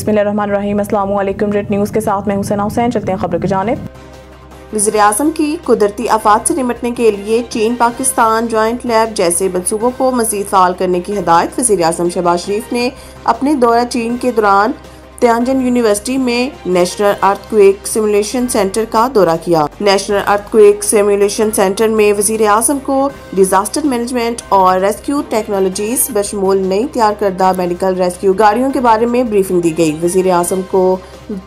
बिस्मिल्लाहिर्रहमानिर्रहीम। अस्सलाम वालेकुम। रेड न्यूज़ के साथ मैं हुसैना हुसैन। चलते हैं खबर की जानिब। वज़ीर-ए-आज़म की कुदरती आफात से निपटने के लिए चीन पाकिस्तान जॉइंट लैब जैसे मंसूबों को मज़ीद फ़ाल करने की हिदायत वज़ीर-ए-आज़म शहबाज शरीफ ने अपने दौरा चीन के दौरान तियानजिन यूनिवर्सिटी में नेशनल अर्थक्वेक सिमुलेशन सेंटर का दौरा किया। नेशनल अर्थक्वेक सिमुलेशन सेंटर में वज़ीर-ए-आज़म को डिजास्टर मैनेजमेंट और रेस्क्यू टेक्नोलॉजीज बशमूल नई तैयार करदा मेडिकल रेस्क्यू गाड़ियों के बारे में ब्रीफिंग दी गई। वज़ीर-ए-आज़म को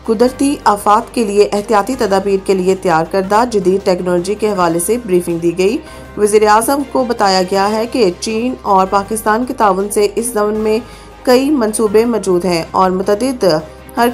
कुदरती आफात के लिए एहतियाती तदाबीर के लिए तैयार करदा जदीद टेक्नोलॉजी के हवाले से ब्रीफिंग दी गई। वज़ीर-ए-आज़म को बताया गया है कि चीन और पाकिस्तान के ताउन से इस ज़मन में कई मंसूबे मौजूद हैं और मुतअद्दिद पर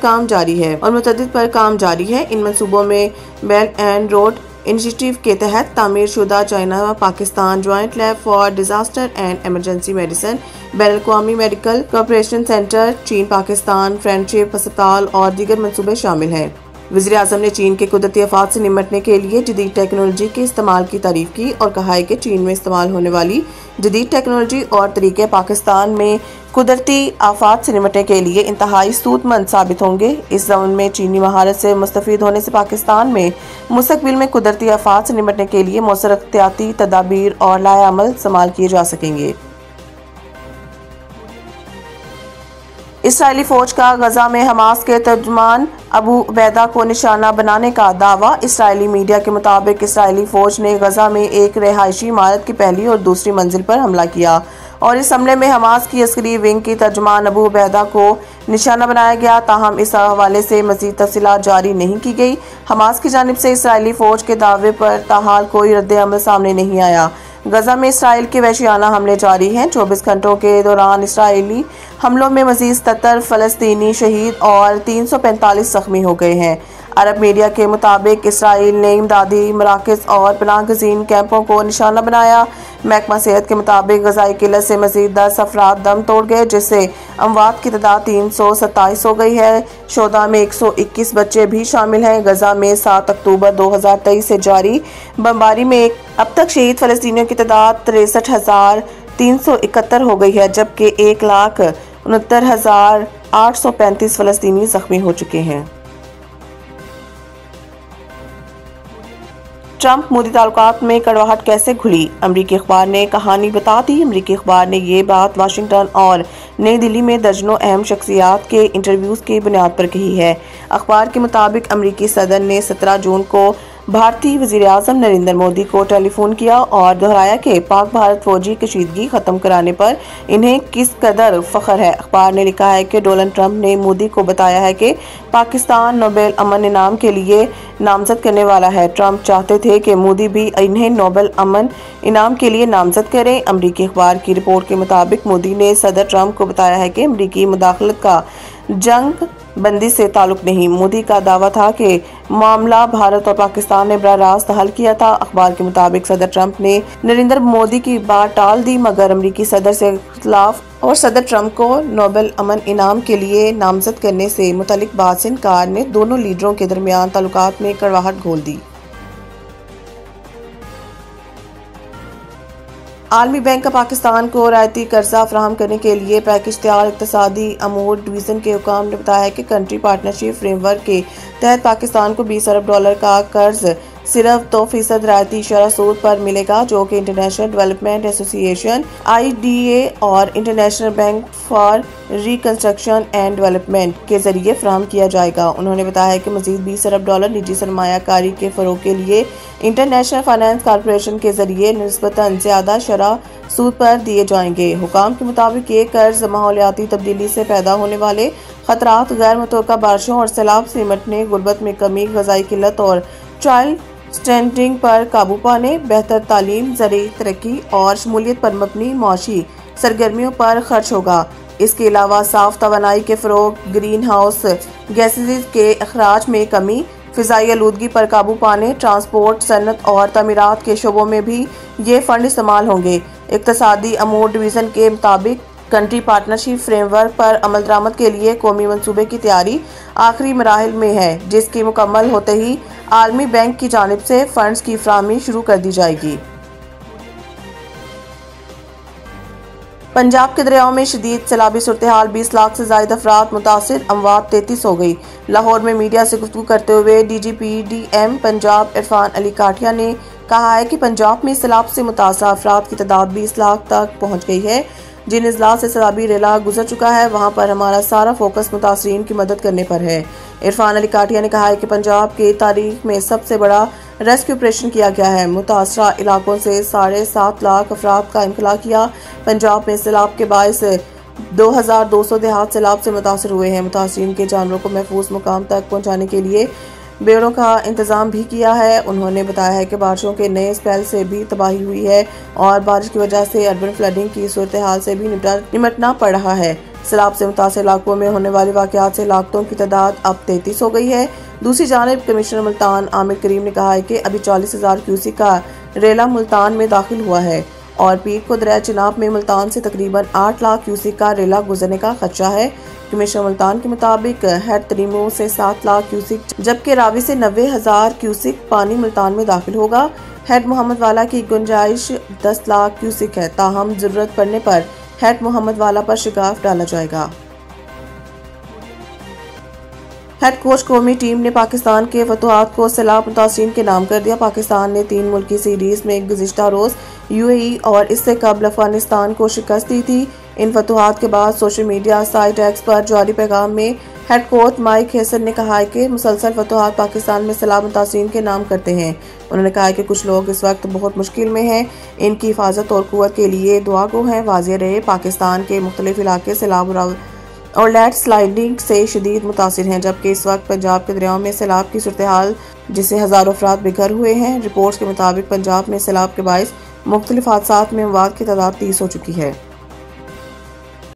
काम जारी है। इन मंसूबों में बेल्ट एंड रोड इनिशिएटिव के तहत तामीर शुदा China Pakistan joint lab for disaster and emergency medicine, बैनुल-अक़वामी मेडिकल कोऑपरेशन सेंटर, चीन पाकिस्तान फ्रेंडशिप अस्पताल और दीगर मंसूबे शामिल हैं। वज़ीर-ए-आज़म ने चीन के कुदरती आफात से निपटने के लिए जदीद टेक्नोलॉजी के इस्तेमाल की तारीफ की और कहा है कि चीन में इस्तेमाल होने वाली जदीद टेक्नोलॉजी और तरीके पाकिस्तान में कुदरती आफात से निपटने के लिए इंतहाई सूदमंद साबित होंगे। इस ज़मन में चीनी महारत से मुस्तफ़ीद होने से पाकिस्तान में मुस्तक़बिल में कुदरती आफात से निपटने के लिए मौसर एहतियाती तदाबीर और लाएअमल इस्तेमाल किए जा सकेंगे। इसराइली फौज का गजा में हमास के तर्जुमान अबू उबैदा को निशाना बनाने का दावा। इसराइली मीडिया के मुताबिक इसराइली फौज ने गजा में एक रिहायशी इमारत की पहली और दूसरी मंजिल पर हमला किया और इस हमले में हमास की अस्करी विंग की तर्जुमान अबू उबैदा को निशाना बनाया गया। ताहम इस हवाले से मज़ीद तफसीलात जारी नहीं की गई। हमास की जानिब से इसराइली फौज के दावे पर ताहाल कोई रद्द-ए-अमल सामने नहीं आया। गजा में इसराइल के वहशियाना हमले जारी हैं। 24 घंटों के दौरान इसराइली हमलों में मज़ीद 77 फ़लस्तीनी शहीद और 345 ज़ख्मी हो गए हैं। अरब मीडिया के मुताबिक इसराइल ने इमदादी मराकज़ और पनाहगज़ीन कैंपों को निशाना बनाया। महकमा सेहत के मुताबिक ग़ज़ाई किल्लत से मज़ीद 10 अफराद दम तोड़ गए, जिससे अमवात की तादाद 327 हो गई है। शोधा में 121 बच्चे भी शामिल हैं। गजा में 7 अक्टूबर 2023 से जारी बमबारी में अब तक शहीद फ़लस्तीनियों की तादाद 63,371 हो गई है, जबकि 1,69,835 फ़लस्तीनी ज़ख्मी हो चुके हैं। ट्रंप मोदी ताल्लुकात में कड़वाहट कैसे घुली, अमरीकी अखबार ने कहानी बता दी। अमरीकी अखबार ने ये बात वाशिंगटन और नई दिल्ली में दर्जनों अहम शख्सियात के इंटरव्यूज़ की बुनियाद पर कही है। अखबार के मुताबिक अमरीकी सदर ने 17 जून को भारतीय वज़ीर-ए-आज़म नरेंद्र मोदी को टेलीफोन किया और दोहराया कि पाक भारत फौजी कशीदगी ख़त्म कराने पर इन्हें किस कदर फ़ख्र है। अखबार ने लिखा है कि डोनाल्ड ट्रंप ने मोदी को बताया है कि पाकिस्तान नोबेल अमन इनाम के लिए नामजद करने वाला है। ट्रंप चाहते थे कि मोदी भी इन्हें नोबेल अमन इनाम के लिए नामजद करें। अमरीकी अखबार की रिपोर्ट के मुताबिक मोदी ने सदर ट्रंप को बताया है कि अमरीकी मुदाखलत का जंग बंदी से ताल्लुक नहीं। मोदी का दावा था कि मामला भारत और पाकिस्तान ने बराह रास्त हल किया था। अखबार के मुताबिक सदर ट्रंप ने नरेंद्र मोदी की बात टाल दी, मगर अमरीकी सदर से इख्तिलाफ और सदर ट्रंप को नोबेल अमन इनाम के लिए नामजद करने से मुतल्लिक बात से इनकार ने दोनों लीडरों के दरमियान ताल्लुकात में कड़वाहट घोल दी। आलमी बैंक का पाकिस्तान को रायती कर्जा फराहम करने के लिए पैकेज तैयार। इक़्तिसादी अमूर डिवीज़न के हुकाम ने बताया है कि कंट्री पार्टनरशिप फ्रेमवर्क के तहत पाकिस्तान को $20 अरब का कर्ज सिर्फ 2% रायती शरह सूद पर मिलेगा, जो कि इंटरनेशनल डेवलपमेंट एसोसिएशन IDA और international bank for reconstruction and development के जरिए फ्राहम किया जाएगा। उन्होंने बताया कि मजीद $20 अरब निजी सरमायाकारी के फ़रोग के लिए इंटरनेशनल फाइनेंस कॉरपोरेशन के जरिए निस्बतन ज़्यादा शरह सूद पर दिए जाएंगे। हुकाम के मुताबिक ये कर्ज माहौलियाती तब्दीली से पैदा होने वाले खतरात, गैर मुतवक्का बारिशों और सैलाब से निपटने, गुर्बत में कमी, ग़ज़ाई किल्लत और चाइल्ड स्टैंडिंग पर काबू पाने, बेहतर तालीम, ज़रूरी तरक्की और शमूलियत पर मबनी मुआशी सरगर्मियों पर खर्च होगा। इसके अलावा साफ तवानाई के फ़रोग, ग्रीन हाउस गैसेज के अखराज में कमी, फ़िज़ाई आलूदगी पर काबू पाने, ट्रांसपोर्ट, सनत और तमीरात के शोबों में भी ये फंड इस्तेमाल होंगे। इक़्तिसादी अमूर डिवीज़न के मुताबिक कंट्री पार्टनरशिप फ्रेमवर्क पर अमल दरामद के लिए कौमी मंसूबे की तैयारी आखिरी मराहिल में है, जिसकी मुकम्मल होते ही आलमी बैंक की जानिब से फंड्स की फराहमी शुरू कर दी जाएगी। पंजाब के दरियाओं में शदीद सैलाबी सूरत हाल, 20 लाख से ज्यादा अफराद मुतासिर, अमवात 33 हो गई। लाहौर में मीडिया से गुफ्तगू करते हुए DGPDM पंजाब इरफान अली काठिया ने कहा है कि पंजाब में सैलाब से मुतासर अफराद की तादाद 20 लाख तक पहुँच गई है। जिन अजला से सैलाबी रेला गुजर चुका है वहाँ पर हमारा सारा फोकस मुतासरीन की मदद करने पर है। इरफान अली काठिया ने कहा है कि पंजाब की तारीख में सबसे बड़ा रेस्क्यू ऑपरेशन किया गया है। मुतासरा इलाकों से 7.5 लाख अफराद का इंखला किया। पंजाब में सैलाब के बायस 2200 देहात सैलाब से मुतासर हुए हैं। मुतासरीन के जानवरों को महफूज मुकाम तक पहुँचाने के लिए बेड़ों का इंतजाम भी किया है। उन्होंने बताया है कि बारिशों के नए स्पेल से भी तबाही हुई है और बारिश की वजह से अर्बन फ्लडिंग की सूरत हाल से भी निपटना पड़ रहा है। सैलाब से मुतासर इलाकों में होने वाले वाक़यात से लापतों की तादाद अब 33 हो गई है। दूसरी जानिब कमिश्नर मुल्तान आमिर करीम ने कहा है कि अभी 40,000 क्यूसिक का रेला मुल्तान में दाखिल हुआ है और पीर को दरिया चिनाब में मुल्तान से तकरीबन 8 लाख क्यूसिक का रेला गुजरने का खदशा है। कमिश्नर मुल्तान के मुताबिक हेड तरीमो से 7 लाख क्यूसिक जबकि रावी से 90,000 क्यूसिक पानी मुल्तान में दाखिल होगा। हेड मोहम्मद वाला की गुंजाइश 10 लाख क्यूसिक है, ताहम जरूरत पड़ने पर हेड मोहम्मद वाला पर शिगाफ डाला जाएगा। हेड कोच कौमी टीम ने पाकिस्तान के फतुहात को सैलाब मुतासरीन के नाम कर दिया। पाकिस्तान ने 3 मुल्की सीरीज में गुज़िश्ता रोज़ UAE और इससे कबल अफगानिस्तान को शिकस्त दी थी। इन फतुहात के बाद सोशल मीडिया साइट एक्स पर जारी पैगाम में हेड कोच माइक हैसन ने कहा है कि मुसलसल फतुहात पाकिस्तान में सैलाब मुतासरीन के नाम करते हैं। उन्होंने कहा है कि कुछ लोग इस वक्त बहुत मुश्किल में हैं, इनकी हिफाजत और कुव्वत के लिए दुआ गो हैं। वाज़ेह रहे पाकिस्तान के मुख्तलिफ इलाके सैलाब और लैंड स्लाइडिंग से शदीद मुतासिर हैं, जबकि इस वक्त पंजाब के दरियाओं में सैलाब की सूरत हाल जिससे हज़ारों अफराद बेघर हुए हैं। रिपोर्ट्स के मुताबिक पंजाब में सैलाब के बायस मुख्तलिफ हादसात में अमवात की तादाद 30 हो चुकी है।